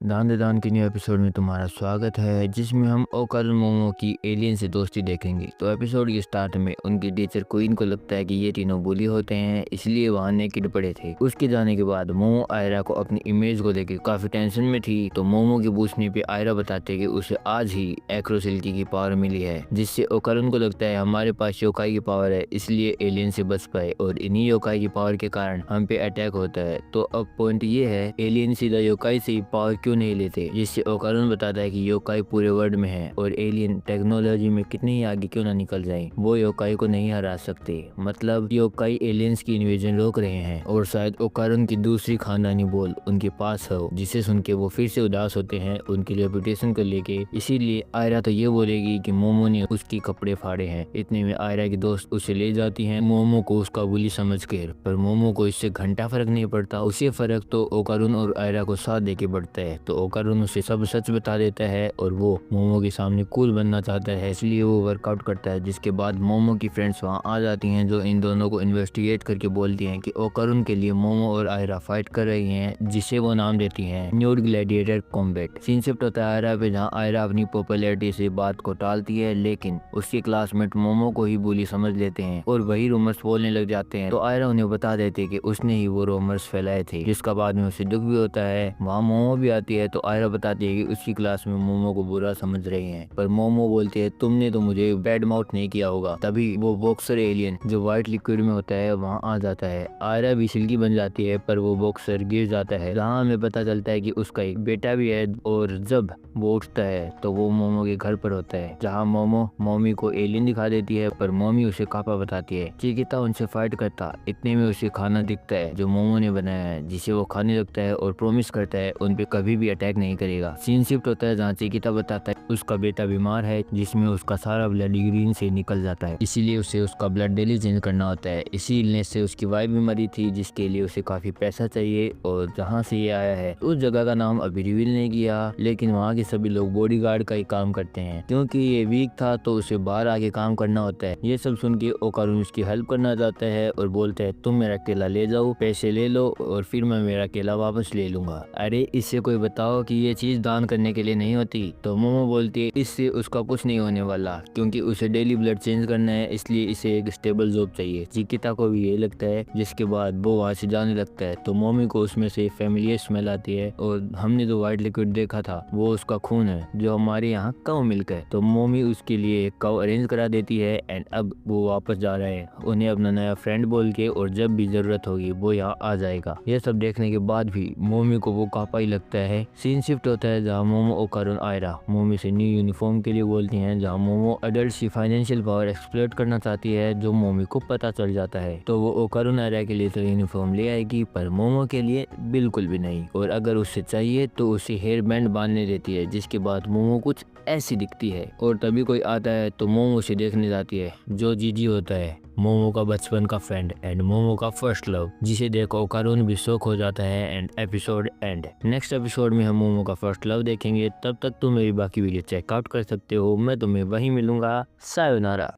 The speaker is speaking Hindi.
दान दान के न्यू एपिसोड में तुम्हारा स्वागत है, जिसमें हम ओकर मोमो की एलियन से दोस्ती देखेंगे। तो एपिसोड के स्टार्ट में उनकी टीचर क्वीन को लगता है कि ये तीनों बुली होते हैं, इसलिए वहाँ नेकेड पड़े थे। उसके जाने के बाद मोमो आयरा को अपनी इमेज को लेकर काफी टेंशन में थी। तो मोमो के पूछने पे आयरा बताते कि उसे आज ही एक्रोसिल्की की पावर मिली है, जिससे ओकरन को लगता है हमारे पास योकाई की पावर है, इसलिए एलियन से बच पाए और इन्हीं योकाई की पावर के कारण हम पे अटैक होता है। तो अब पॉइंट ये है, एलियन सीधा योकाई से ही पावर क्यों नहीं लेते, जिससे ओकारुन बताता है कि योकाई पूरे वर्ल्ड में है और एलियन टेक्नोलॉजी में कितनी ही आगे क्यों ना निकल जाए, वो योकाई को नहीं हरा सकते। मतलब योकाई एलियंस की इन्वेजन रोक रहे हैं और शायद ओकारुन की दूसरी खानदानी बोल उनके पास हो, जिसे सुन के वो फिर से उदास होते हैं उनकी रेपुटेशन को लेके। इसीलिए आयरा तो ये बोलेगी कि मोमो ने उसके कपड़े फाड़े हैं। इतने में आयरा की दोस्त उसे ले जाती है मोमो को उसका बुली समझ कर, पर मोमो को इससे घंटा फर्क नहीं पड़ता। उसे फर्क तो ओकारुन और आयरा को साथ देके पड़ता है। तो ओकारुन उसे सब सच बता देता है और वो मोमो के सामने कूल बनना चाहता है, इसलिए वो वर्कआउट करता है। जिसके बाद मोमो की फ्रेंड्स वहाँ आ जाती हैं, जो इन दोनों को इन्वेस्टिगेट करके बोलती हैं कि ओकारुन के लिए मोमो और आयरा फाइट कर रही हैं, जिसे वो नाम देती हैं nude gladiator combat. Scene shift होता है आयरा पे, जहाँ आयरा अपनी पॉपुलैरिटी से बात को टालती है, लेकिन उसके क्लासमेट मोमो को ही बुली समझ लेते हैं और वही रूमर्स बोलने लग जाते हैं। तो आयरा उन्हें बता देते कि उसने ही वो रूमर्स फैलाए थे, जिसका बाद में उसे दुख भी होता है। वहाँ मोमो भी आती है, तो आयरा बताती है कि उसकी क्लास में मोमो को बुरा समझ रहे हैं, पर मोमो बोलती है तुमने तो मुझे बैड माउथ नहीं किया होगा। तभी वो बॉक्सर एलियन जो व्हाइट लिक्विड में होता है वहाँ आ जाता है। आयरा भी सिल्की बन जाती है, पर वो बॉक्सर गिर जाता है, जहाँ हमें पता चलता है कि उसका एक बेटा भी है। और जब वो उठता है तो वो मोमो के घर पर होता है, जहाँ मोमो मम्मी को एलियन दिखा देती है, पर मम्मी उसे कापा बताती है। चिकिता उनसे फाइट करता, इतने में उसे खाना दिखता है जो मोमो ने बनाया है, जिसे वो खाने लगता है और प्रॉमिस करता है उन पे कभी भी अटैक नहीं करेगा। सीन शिफ्ट होता है, जहाँ चिकिता बताता है उसका बेटा बीमार है, जिसमें उसका सारा ब्लड ग्रीन से निकल जाता है, इसीलिए उसे उसका ब्लड डेली चेंज करना होता है। इसी इलनेस से उसकी वाइफ भी मरी थी, जिसके लिए उसे काफी पैसा चाहिए। और जहाँ से ये आया है उस जगह का नाम अभी रिवील नहीं किया, लेकिन वहाँ के सभी लोग बॉडीगार्ड का ही काम करते हैं, क्योंकि ये वीक था तो उसे बाहर आके काम करना होता है। ये सब सुन के ओकारुन उसकी हेल्प करना चाहता है और बोलता है तुम मेरा केला ले जाओ, पैसे ले लो और फिर मैं मेरा केला वापस ले लूंगा। अरे इससे कोई बताओ कि ये चीज दान करने के लिए नहीं होती। तो मोमो बोलती है इससे उसका कुछ नहीं होने वाला, क्योंकि उसे डेली ब्लड चेंज करना है, इसलिए इसे एक स्टेबल जॉब चाहिए। चिकिता को भी ये लगता है, जिसके बाद वो वहाँ से जाने लगता है। तो मोमी को उसमें से फैमिलियर स्मेल आती है और हमने जो व्हाइट लिक्विड देखा था वो उसका खून है, जो हमारे यहाँ काउ मिल्क है। तो मोमी उसके लिए एक काउ अरेंज करा देती है एंड अब वो वापस जा रहे हैं उन्हें अपना नया फ्रेंड बोल के, और जब भी जरूरत होगी वो यहाँ आ जाएगा। ये सब देखने के बाद भी मोमी को वो कापा ही लगता है। सीन शिफ्ट होता है, जहाँ मोमो ओकारुन आयरा मोमी से न्यू यूनिफॉर्म के लिए बोलती हैं, जहाँ मोमो अडल्ट की फाइनेंशियल पावर एक्सप्लोइट करना चाहती है, जो मोमी को पता चल जाता है। तो वो ओकारुन आयरा के लिए तो यूनिफॉर्म ले आएगी, पर मोमो के लिए बिल्कुल भी नहीं। और अगर उससे चाहिए तो उसे हेयर बैंड बांधने देती है, जिसके बाद मोमो कुछ ऐसी दिखती है। और तभी कोई आता है तो मोमो उसे देखने जाती है, जो जीजी होता है मोमो का बचपन का फ्रेंड एंड मोमो का फर्स्ट लव, जिसे देख ओकारुन भी शौक हो जाता है। And episode and. Next episode में हम मोमो का फर्स्ट लव देखेंगे। तब तक तुम मेरी बाकी वीडियो चेकआउट कर सकते हो। मैं तुम्हें वहीं मिलूंगा। सायोनारा।